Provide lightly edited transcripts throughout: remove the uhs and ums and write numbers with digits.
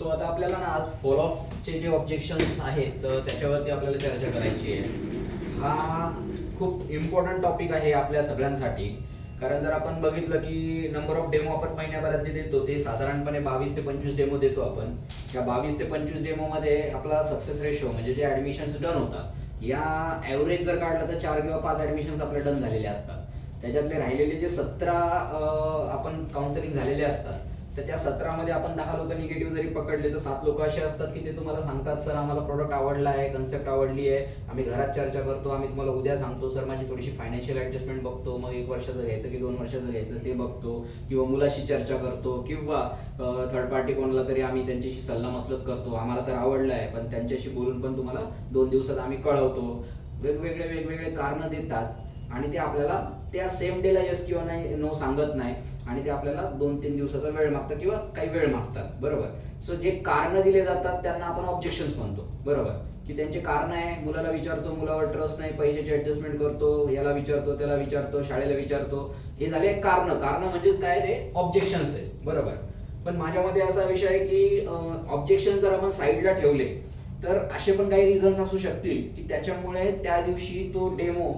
So आता आपल्याला ना आज फॉल ऑफचे जे ऑब्जेक्शन्स आहेत तर त्याच्यावरती आपल्याला चर्चा करायची आहे. हा खूप इम्पॉर्टंट टॉपिक आहे आपल्या सगळ्यांसाठी. कारण जर आपण बघितलं की नंबर ऑफ डेमो आपण महिन्याभरात जे देतो ते साधारणपणे 22 ते 25 डेमो देतो आपण. या 22 ते 25 डेमोमध्ये आपला सक्सेस रेशो म्हणजे जे ॲडमिशन्स डन होतात या ॲव्हरेज जर काढलं तर 4 किंवा 5 ॲडमिशन्स आपले डन झालेले असतात. त्याच्यातले राहिलेले जे 17 आपण काउन्सिलिंग झालेले असतात तर त्या 17मध्ये आपण 10 लोक निगेटिव्ह जरी पकडले तर 7 लोक असे असतात की ते तुम्हाला सांगतात सर आम्हाला प्रोडक्ट आवडला आहे, कन्सेप्ट आवडली आहे, आम्ही घरात चर्चा करतो, आम्ही तुम्हाला उद्या सांगतो, सर माझी थोडीशी फायनान्शियल ॲडजस्टमेंट बघतो, मग 1 वर्षाचं घ्यायचं की 2 वर्षाचं घ्यायचं ते बघतो, किंवा मुलाशी चर्चा करतो, किंवा थर्ड पार्टी कोणाला तरी आम्ही त्यांच्याशी सल्लामसलत करतो, आम्हाला तर आवडलं आहे पण त्यांच्याशी बोलून पण तुम्हाला 2 दिवसात आम्ही कळवतो. वेगवेगळे कारणं देतात आणि ते आपल्याला त्या सेम डेला येस किंवा नाही नो सांगत नाही आणि ते आपल्याला 2-3 दिवसाचा वेळ मागतात किंवा काही वेळ मागतात. बरोबर. सो जे कारण दिले जातात त्यांना आपण ऑब्जेक्शन्स म्हणतो. बरोबर. की त्यांचे कारण आहे, मुलाला विचारतो, मुलावर ट्रस्ट नाही, पैशाची ऍडजस्टमेंट करतो, याला विचारतो, त्याला विचारतो, शाळेला विचारतो, हे झाले कारण. कारण म्हणजेच काय ते ऑब्जेक्शन्स आहे. बरोबर. पण माझ्यामध्ये असा विषय आहे की ऑब्जेक्शन जर आपण साईडला ठेवले तर असे पण काही रिझन्स असू शकतील की त्याच्यामुळे त्या दिवशी तो डेमो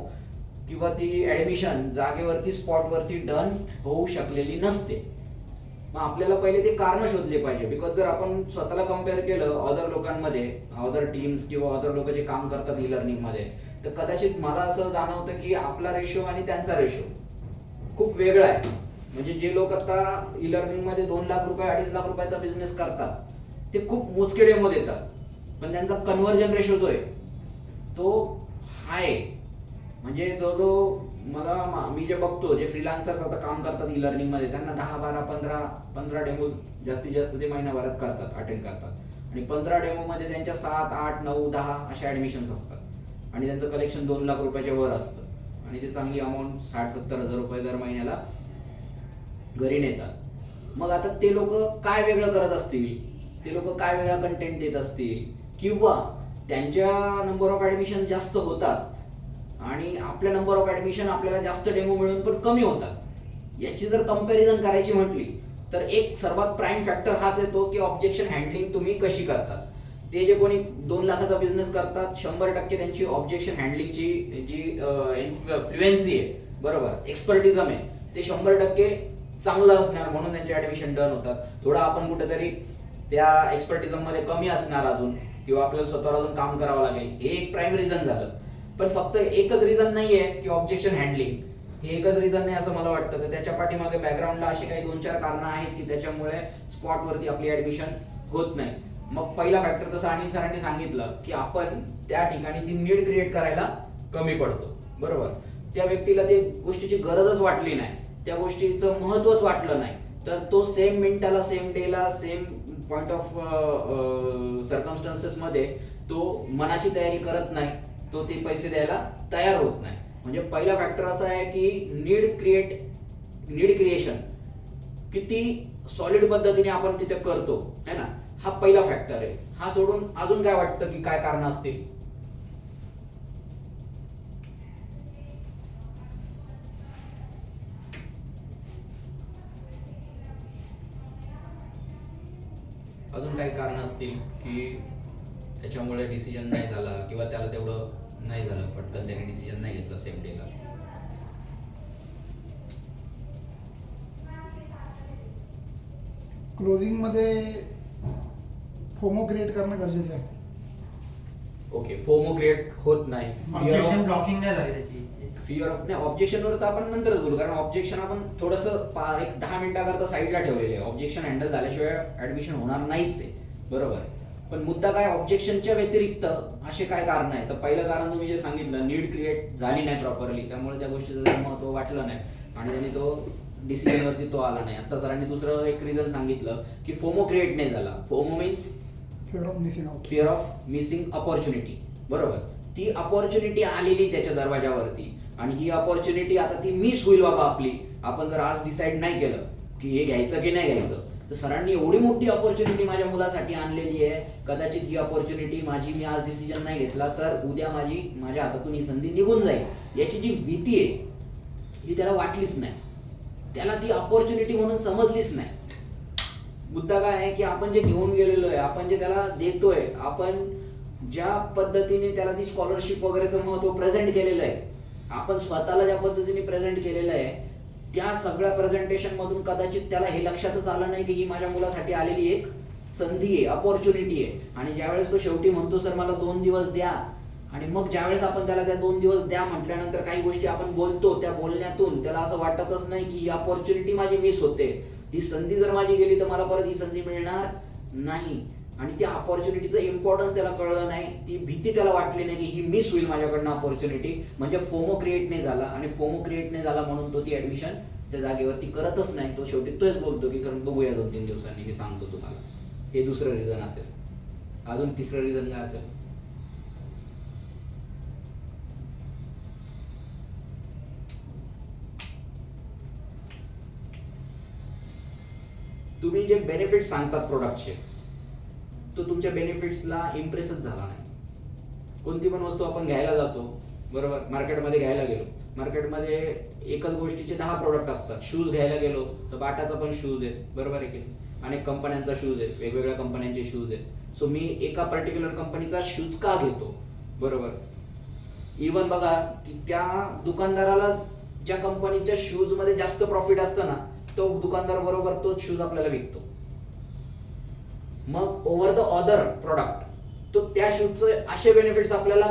किंवा ती ऍडमिशन जागेवरती स्पॉटवरती डन होऊ शकलेली नसते. मग आपल्याला पहिले ते कारण शोधले पाहिजे. बिकॉज जर आपण स्वतःला कम्पेअर केलं अदर लोकांमध्ये, अदर टीम्स किंवा अदर लोक जे काम करतात ई लर्निंग मध्ये, तर कदाचित मला असं जाणवतं की आपला रेशो आणि त्यांचा रेशो खूप वेगळा आहे. म्हणजे जे लोक आता ई लर्निंग मध्ये 2 लाख रुपये 2.5 लाख रुपयाचा बिझनेस करतात ते खूप मोजके डेमो देतात पण त्यांचा कन्व्हर्जन रेशो जो आहे तो हाय. म्हणजे जो मला मी जे बघतो जे फ्रीलान्सर्स आता काम करतात ई लर्निंग मध्ये त्यांना 10, 12, 15 डेमो जास्तीत जास्त ते महिनाभरात करतात, अटेंड करतात आणि 15 डेमो मध्ये त्यांच्या 7, 8, 9, 10 अशा ऍडमिशन्स असतात आणि त्यांचं कलेक्शन 2 लाख रुपयाच्या वर असतं आणि ते चांगली अमाऊंट 60-70 हजार रुपये दर महिन्याला घरी नेतात. मग आता ते लोक काय वेगळं करत असतील, ते लोक काय वेगळा कंटेंट देत असतील, किंवा त्यांच्या नंबर ऑफ ऍडमिशन जास्त होतात आणि आपल्या नंबर ऑफ ऍडमिशन आपल्याला जास्त डेमो मिळून पण कमी होतात. याची जर कंपॅरिझन करायची म्हटली तर एक सर्वात प्राईम फॅक्टर हाच येतो की ऑब्जेक्शन हँडलिंग तुम्ही कशी करतात. ते जे कोणी 2 लाखाचा बिझनेस करतात 100% त्यांची ऑब्जेक्शन हँडलिंगची जी फ्लुएन्सी आहे, बरोबर, एक्सपर्टिझम आहे, ते 100% चांगलं असणार म्हणून त्यांचे ऍडमिशन डन होतात. थोडं आपण कुठेतरी त्या एक्सपर्टिझम मध्ये कमी असणार अजून, किंवा आपल्याला स्वतःला अजून काम करावं लागेल, हे एक प्राईम रिझन झालं. पण फक्त एकच रिझन नाहीये की ऑब्जेक्शन हँडलिंग, हे एकच रिझन नाही असं मला वाटतं. तर त्याच्या पाठीमागे बॅकग्राऊंडला अशी काही 2-4 कारणं आहेत की त्याच्यामुळे स्पॉटवरती आपली ऍडमिशन होत नाही. मग पहिला फॅक्टर जसं अनिल सरांनी सांगितलं की आपण त्या ठिकाणी ती नीड क्रिएट करायला कमी पडतो. बरोबर. त्या व्यक्तीला ते गोष्टीची गरजच वाटली नाही, त्या गोष्टीचं महत्वच वाटलं नाही, तर तो सेम मिनिटाला, सेम डेला, सेम पॉइंट ऑफ सर्कमस्टन्सेस मध्ये तो मनाची तयारी करत नाही, तो ते पैसे द्यायला तयार होत नाही. म्हणजे पहिला फॅक्टर असा आहे की नीड क्रिएशन किती सॉलिड पद्धतीने आपण तिथे करतो है ना, हा पहिला फॅक्टर आहे. हा सोडून अजून काय वाटतं की काय कारण असतील? अजून काही कारण असतील की त्याच्यामुळे डिसिजन नाही झाला किंवा त्याला तेवढं नाही झालं, पटकन त्याने डिसिजन नाही घेतला सेम डेला? क्लोजिंग मध्ये फोमो क्रिएट करणं गरजेचं आहे. ओके, फोमो क्रिएट होत नाही, ऑब्जेक्शन ब्लॉकिंग नाही झाली त्याची. फिअर ऑफ नाही. ऑब्जेक्शनवर तर आपण नंतरच बोलू, कारण ऑब्जेक्शन आपण थोडंसं एक 10 मिनिटाकरता साईडला ठेवलेले आहे. ऑब्जेक्शन हँडल झाल्याशिवाय ऍडमिशन होणार नाहीच आहे. बरोबर. पण मुद्दा काय, ऑब्जेक्शनच्या व्यतिरिक्त असे काय कारण आहे? तर पहिलं कारण तुम्ही जे सांगितलं, नीड क्रिएट झाली नाही प्रॉपरली, त्यामुळे त्या गोष्टीचं महत्व वाटलं नाही आणि त्यांनी तो डिसिजनवरती तो आला नाही. आता सरांनी दुसरं एक रिझन सांगितलं की फोमो क्रिएट नाही झाला. FOMO means fear of missing out, fear of missing opportunity. बरोबर. ती अपॉर्च्युनिटी आलेली त्याच्या दरवाजावरती आणि ही अपॉर्च्युनिटी आता ती मिस होईल बाबा आपली. आपण जर आज डिसाईड नाही केलं की हे घ्यायचं की नाही घ्यायचं, तर सरांनी एवढी मोठी अपॉर्च्युनिटी माझ्या मुलासाठी आणलेली आहे, कदाचित ही अपॉर्च्युनिटी मी आज डिसिजन नाही घेतला तर उद्या माझ्या हातातून ही संधी निघून जाईल, याची जी भीती आहे ही त्याला वाटलीच नाही, त्याला ती अपॉर्च्युनिटी म्हणून समजलीच नाही. मुद्दा काय आहे की आपण जे घेऊन गेलेलो आहे, आपण जे त्याला देतोय, आपण ज्या पद्धतीने त्याला ती स्कॉलरशिप वगैरेचं महत्व प्रेझेंट केलेलं आहे, आपण स्वतःला ज्या पद्धतीने प्रेझेंट केलेलं आहे, त्या सगळ्या प्रेझेंटेशन मधून कदाचित त्याला हे लक्षातच आलं नाही की ही माझ्या मुलासाठी आलेली एक संधी आहे, अपॉर्च्युनिटी आहे. आणि ज्यावेळेस तो शेवटी म्हणतो सर मला 2 दिवस द्या, आणि मग ज्यावेळेस आपण त्याला त्या 2 दिवस द्या म्हटल्यानंतर काही गोष्टी आपण बोलतो, त्या बोलण्यातून त्याला असं वाटतच नाही की ही अपॉर्च्युनिटी माझी मिस होते, ही संधी जर माझी गेली तर मला परत ही संधी मिळणार नाही. आणि त्या अपॉर्च्युनिटीचं इम्पॉर्टन्स त्याला कळलं नाही, ती भीती त्याला वाटली नाही की ही मिस होईल माझ्याकडनं अपॉर्च्युनिटी, म्हणजे फोमो क्रिएट नाही झाला. आणि फोमो क्रिएट नाही झाला म्हणून तो ती ऍडमिशन त्या जागेवरती करतच नाही. तो शेवटी तोच बोलतो की सर बघूया 2-3 दिवसांनी, मी सांगतो तुम्हाला. हे दुसरं रिझन असेल. अजून तिसरं रिझन काय असेल? तुम्ही जे बेनिफिट सांगतात प्रोडक्टचे, तो तुमच्या बेनिफिट्सला इम्प्रेसच झाला नाही. कोणती पण वस्तू आपण घ्यायला जातो, बरोबर, मार्केटमध्ये घ्यायला गेलो, मार्केटमध्ये एकच गोष्टीचे 10 प्रोडक्ट असतात. शूज घ्यायला गेलो तर बाटाचा पण शूज आहे, बरोबर आहे की नाही, अनेक कंपन्यांचा शूज आहे, वेगवेगळ्या कंपन्यांचे शूज आहेत. सो मी एका पर्टिक्युलर कंपनीचा शूज का घेतो, बरोबर. इवन बघा की त्या दुकानदाराला ज्या कंपनीच्या शूज मध्ये जास्त प्रॉफिट असतं ना, तो दुकानदार बरोबर तोच शूज आपल्याला विकतो. मग ओव्हर द अदर प्रोडक्ट तो त्या शूजचे असे बेनिफिट्स आपल्याला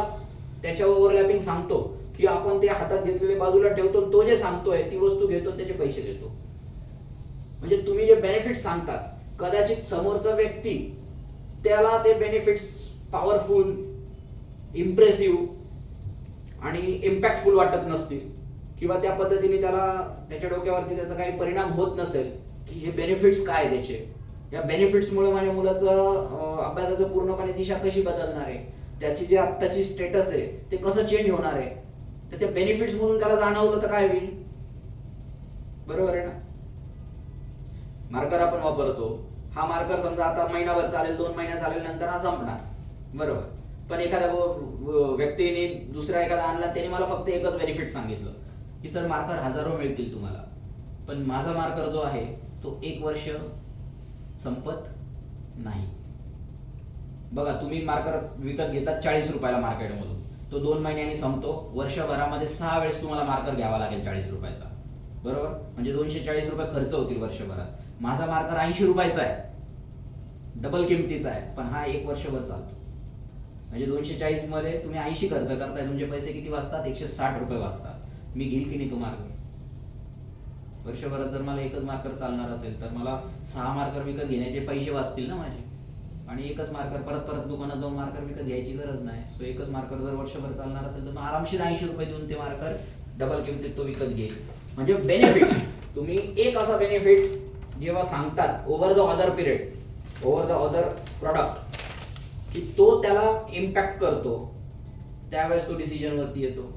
त्याच्या ओव्हरलॅपिंग सांगतो की आपण ते हातात घेतलेले बाजूला ठेवतो, तो जे सांगतोय ती वस्तू घेतो, त्याचे पैसे देतो. म्हणजे तुम्ही जे बेनिफिट्स सांगतात, कदाचित समोरचा व्यक्ती त्याला ते बेनिफिट्स पॉवरफुल, इम्प्रेसिव्ह आणि इम्पॅक्टफुल वाटत नसतील, किंवा त्या पद्धतीने त्याला त्याच्या डोक्यावरती त्याचा काही परिणाम होत नसेल की हे बेनिफिट्स काय त्याचे, या बेनिफिट्समुळे माझ्या मुलाचं अभ्यासाचं पूर्णपणे दिशा कशी बदलणार आहे, त्याची जी आत्ताची स्टेटस आहे ते कसं चेंज होणार आहे, तर त्या बेनिफिट्स मधून त्याला जाणवलं तर काय होईल, बरोबर आहे ना. मार्कर आपण वापरतो, हा मार्कर समजा आता महिनाभर चालेल, 2 महिने चालेल, नंतर हा संपणार, बरोबर. पण एखाद्या व्यक्तीने दुसरा एखादा आणला, त्याने मला फक्त एकच बेनिफिट सांगितलं की सर मार्कर हजारो मिळतील तुम्हाला, पण माझा मार्कर जो आहे तो 1 वर्ष संपत नाही. बघा, तुम्ही मार्कर विकत घेतात 40 रुपयाला मार्केटमधून, तो 2 महिन्यांनी संपतो, वर्षभरामध्ये 6 वेळेस तुम्हाला मार्कर घ्यावा लागेल 40 रुपयाचा, बरोबर. म्हणजे 240 रुपये खर्च होतील वर्षभरात. माझा मार्कर 80 रुपयाचा आहे, डबल किमतीचा आहे, पण हा 1 वर्षभर चालतो. म्हणजे 240 मध्ये तुम्ही 80 खर्च करताय, तुमचे पैसे किती वाचतात, 160 रुपये वाचतात. मी घेईल की नाही तो मार्कर? वर्षभरात जर मला एकच मार्कर चालणार असेल तर मला 6 मार्कर विकत घेण्याचे पैसे वाचतील ना माझे, आणि एकच मार्कर परत दुकानात जाऊन मार्कर विकत घ्यायची गरज नाही. सो एकच मार्कर जर वर्षभर चालणार असेल तर मग आरामशीर 80 रुपये देऊन ते मार्कर डबल किमतीत तो विकत घेईल. म्हणजे बेनिफिट, तुम्ही एक असा बेनिफिट जेव्हा सांगतात over the other period, over the other product, की तो त्याला इम्पॅक्ट करतो, त्यावेळेस तो डिसिजन वरती येतो.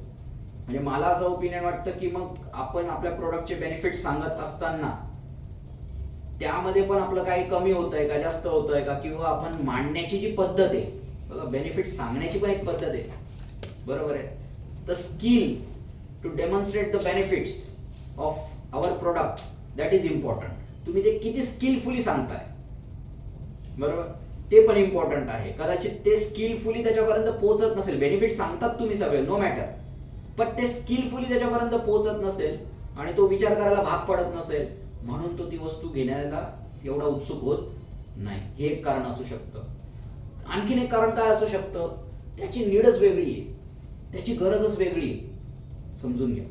म्हणजे मला असं ओपिनियन वाटतं की मग आपण आपल्या प्रोडक्टचे बेनिफिट सांगत असताना त्यामध्ये पण आपलं काही कमी होतंय का, जास्त होतंय का, किंवा आपण मांडण्याची जी पद्धत आहे, बघा बेनिफिट सांगण्याची पण एक पद्धत आहे, बरोबर आहे. The skill to demonstrate the benefits of our product, that is important. तुम्ही ते किती स्किलफुली सांगताय, बरोबर, ते पण इम्पॉर्टंट आहे. कदाचित ते स्किलफुली त्याच्यापर्यंत पोहोचत नसेल, बेनिफिट सांगतात तुम्ही सगळे, नो मॅटर, पण ते स्किलफुली त्याच्यापर्यंत पोहोचत नसेल आणि तो विचार करायला भाग पडत नसेल, म्हणून तो ती वस्तू घेण्याला एवढा उत्सुक होत नाही. हे एक कारण असू शकतं. आणखीन एक कारण काय असू शकतं, त्याची नीडच वेगळी आहे, त्याची गरजच वेगळी आहे. समजून घ्या,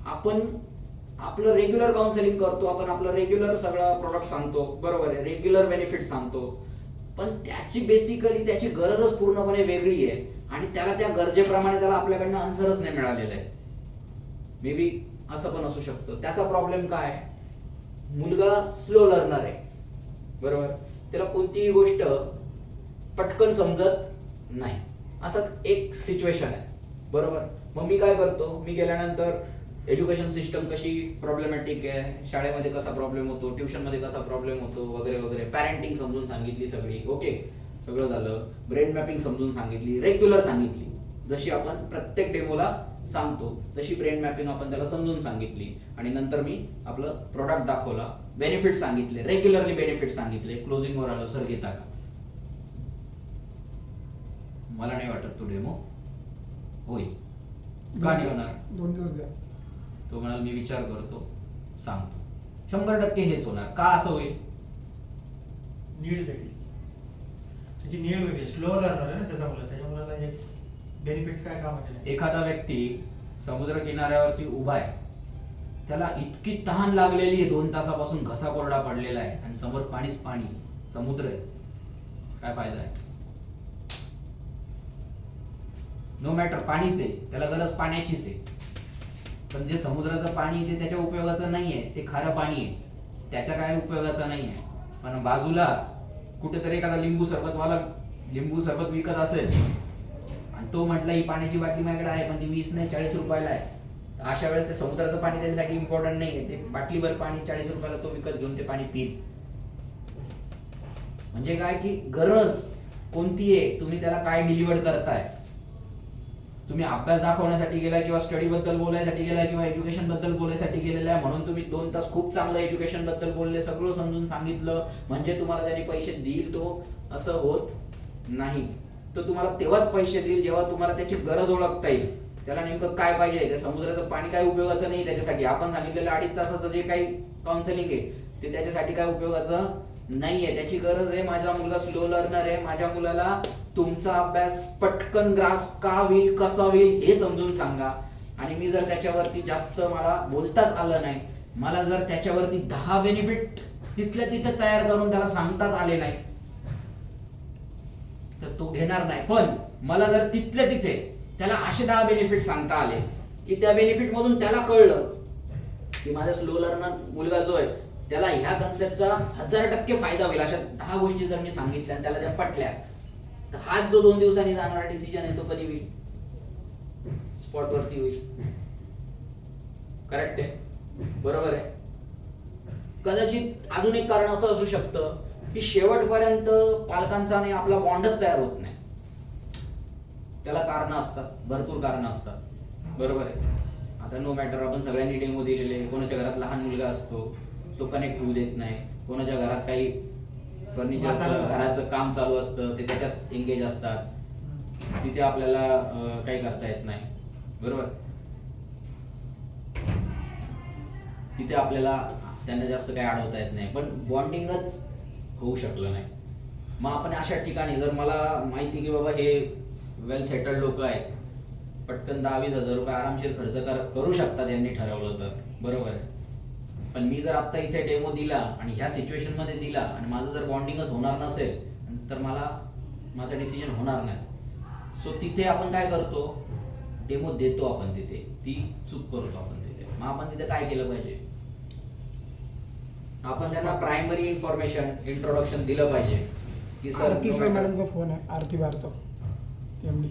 आपण आपलं रेग्युलर काउन्सिलिंग करतो, आपण आपलं रेग्युलर सगळं प्रोडक्ट सांगतो, बरोबर आहे, रेग्युलर बेनिफिट सांगतो, पण त्याची बेसिकली त्याची गरजच पूर्णपणे वेगळी आहे आणि त्याला त्या गरजेप्रमाणे त्याला आपल्याकडनं आन्सरच नाही मिळालेलं आहे. मे बी असं पण असू शकतं. त्याचा प्रॉब्लेम काय, मुलगा स्लो लर्नर आहे, बरोबर, त्याला कोणतीही गोष्ट पटकन समजत नाही, असं एक सिच्युएशन आहे, बरोबर. मग मी काय करतो, मी गेल्यानंतर एज्युकेशन सिस्टम कशी प्रॉब्लेमॅटिक आहे, शाळेमध्ये कसा प्रॉब्लेम होतो, ट्युशनमध्ये कसा प्रॉब्लेम होतो, वगैरे वगैरे, पॅरेंटिंग समजून सांगितली सगळी, ओके, सगळं झालं. ब्रेन मॅपिंग समजून सांगितली, रेग्युलर सांगितली, जशी आपण प्रत्येक डेमोला सांगतो तशी ब्रेन मॅपिंग आपण त्याला समजून सांगितली, आणि नंतर मी आपलं प्रोडक्ट दाखवला बेनिफिट सांगितले, रेग्युलरली बेनिफिट सांगितले, क्लोजिंग वर आलो, सर घेता का? मला नाही वाटत तो डेमो होईल. का नाही होणार? 2 दिवस द्या. तो म्हणाल मी विचार करतो, सांगतो. 100% हेच होणार. का असं होईल? नीड वेगळी, त्याची नीड वेगळी, स्लो लर्नर आहे ना त्याच्यामुळे बेनिफिट्स काय कामाचे नाही. एखादा व्यक्ती समुद्र किनाऱ्यावरती उभा आहे, त्याला इतकी तहान लागलेली आहे, 2 तासापासून घसा कोरडा पडलेला आहे आणि समोर पाणीच पाणी, समुद्र आहे, काय फायदा आहे? नो मॅटर, पाणीच आहे, त्याला गरज पाण्याचीच आहे. पण जे समुद्राचं पाणी आहे ते त्याच्या उपयोगाचं नाहीये, ते खारं पाणी आहे, त्याच्या काय उपयोगाचं नाहीये. पण बाजूला कुठेतरी एखादा लिंबू सरबत विकत असेल आणि तो म्हटला ही पाण्याची बाटली माझ्याकडे आहे पण ती 20 नाही 40 रुपयाला आहे, तर अशा वेळेस ते समुद्राचं पाणी त्याच्यासाठी इम्पॉर्टंट नाहीये, ते बाटलीभर पाणी 40 रुपयाला तो विकत घेऊन ते पाणी पिईल. म्हणजे काय की गरज कोणती आहे, तुम्ही त्याला काय डिलिव्हर करताय. तुम्ही अभ्यास दाखवण्यासाठी गेलाय किंवा स्टडी बद्दल बोलायसाठी गेलाय किंवा एज्युकेशन बद्दल बोलायसाठी गेलेला आहे म्हणून तुम्ही 2 तास खूप चांगलं एज्युकेशन बद्दल बोलले, सगळं समजून सांगितलं म्हणजे तुम्हाला त्याने पैसे देईल तो, असं होत नाही. तो तुम्हाला तेव्हाच पैसे देईल जेव्हा तुम्हाला त्याची गरज ओळखता येईल. त्याला नेमकं काय पाहिजे, त्या समुद्राचं पाणी काय उपयोगाचं नाही त्याच्यासाठी. आपण सांगितलेलं 2.5 तासाचं जे काही काउन्सिलिंग आहे ते त्याच्यासाठी काय उपयोगाचं नाहीये. त्याची गरज आहे, माझा मुलगा स्लो लर्नर आहे, माझ्या मुलाला तुमचा अभ्यास पटकन ग्रास्प का होईल, कसा होईल हे समजून सांगा. आणि मी जर त्याच्यावरती जास्त मला बोलताच आलं नाही, मला जर त्याच्यावरती 10 बेनिफिट तिथल्या तिथे तयार करून त्याला सांगताच आले नाही, तर तो घेणार नाही. पण मला जर तिथल्या तिथे त्याला असे 10 बेनिफिट सांगता आले की त्या बेनिफिट मधून त्याला कळलं की माझा स्लो लर्नर मुलगा जो आहे त्याला ह्या कन्सेप्टचा 1000% फायदा होईल, अशा 10 गोष्टी जर मी सांगितल्या आणि त्याला त्या पटल्या, तर हाच जो 2 दिवसांनी जाणारा डिसिजन आहे तो कधी होईल? स्पॉट वरती होईल. करेक्ट आहे, बरोबर आहे. कदाचित अजून एक कारण असं असू शकतं की शेवटपर्यंत पालकांचा आणि आपला बॉन्डच तयार होत नाही. त्याला कारण असतात, भरपूर कारण असतात, बरोबर आहे. आता नो मॅटर, आपण सगळ्यांनी डेमो दिलेले, कोणाच्या घरात लहान मुलगा असतो तो कनेक्ट होऊ देत नाही, कोणाच्या घरात काही फर्निचरचं घराचं काम चालू असतं ते त्याच्यात एंगेज असतात, तिथे आपल्याला काही करता येत नाही, बरोबर. तिथे आपल्याला त्यांना जास्त काही अडवता येत नाही, पण बॉन्डिंगच होऊ शकलं नाही. मग आपण अशा ठिकाणी जर मला माहिती की बाबा हे वेल सेटल्ड लोक आहेत, पटकन 10-20 हजार रुपये आरामशीर खर्च करू शकतात यांनी ठरवलं तर, बरोबर आहे. पण मी जर आता इथे डेमो दिला आणि ह्या सिच्युएशन मध्ये दिला आणि माझं जर बॉन्डिंगच होणार नसेल तर मला माझा डिसिजन होणार नाही. सो तिथे आपण काय करतो, डेमो देतो आपण तिथे, ती चूक करतो आपण तिथे. मग आपण तिथे काय केलं पाहिजे, आपण त्यांना प्रायमरी इन्फॉर्मेशन इंट्रोडक्शन दिलं पाहिजे की सर आरती सर मॅडमचा फोन आहे, आरती भारतो MD.